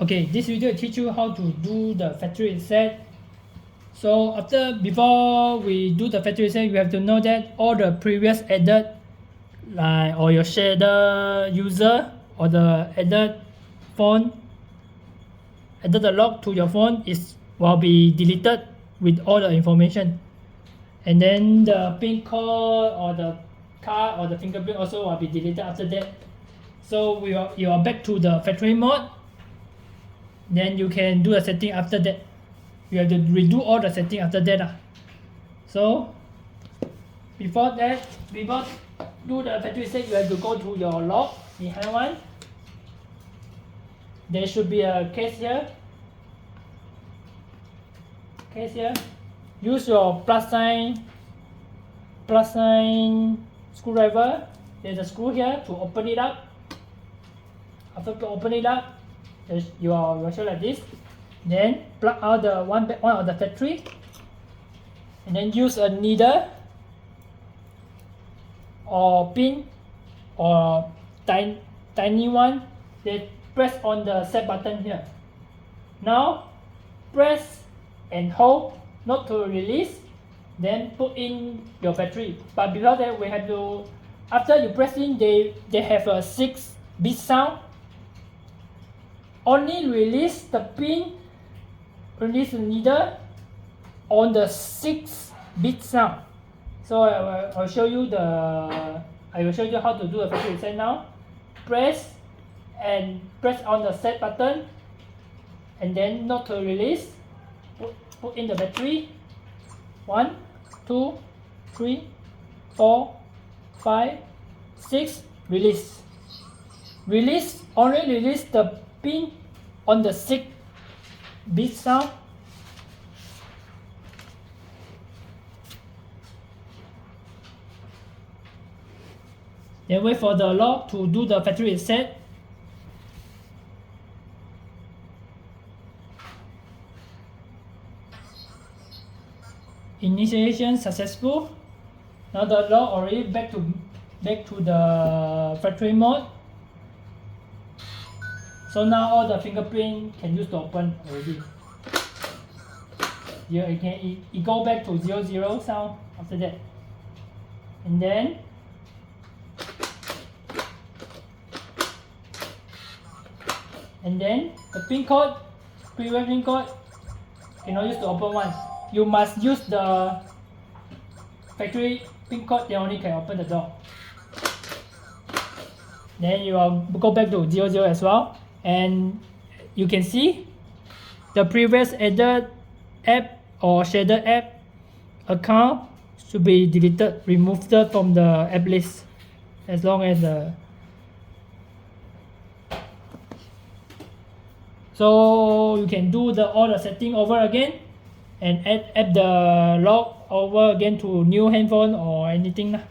Okay, this video will teach you how to do the factory reset. So before we do the factory reset, you have to know that all the previous added, like or your shader user or the added phone, added the log to your phone will be deleted with all the information, and then the pin code or the card or the fingerprint also will be deleted after that. So you are back to the factory mode. Then you can do the setting after that. You have to redo all the setting after that. So before do the factory reset, you have to go to your log behind one. There should be a case here. Use your plus sign screwdriver. There's a screw here to open it up. After to open it up, you will show like this. Then plug out the one of the factory, and then use a needle or pin or tiny one. Then press on the set button here. Now press and hold not to release. Then put in your battery. But before that, we have to, after you press in, they have a 6-bit sound. Only release the pin, release the needle on the 6-bit sound. So I will show you how to do a factory reset now. Press on the set button, and then not to release. Put in the battery. 1, 2, 3, 4, 5, 6. Release. Only release the pin on the 6-bit sound. Then wait for the log to do the factory reset. Initiation successful. Now the log already back to the factory mode. So now all the fingerprint can use to open already. It go back to 00 sound after that. And then the previous pin code cannot use to open one. You must use the factory pin code, they only can open the door. Then you will go back to 00 as well. And you can see the previous added app or shader app account should be deleted, removed from the app list, as long as so you can do all the setting over again and add the log over again to new handphone or anything.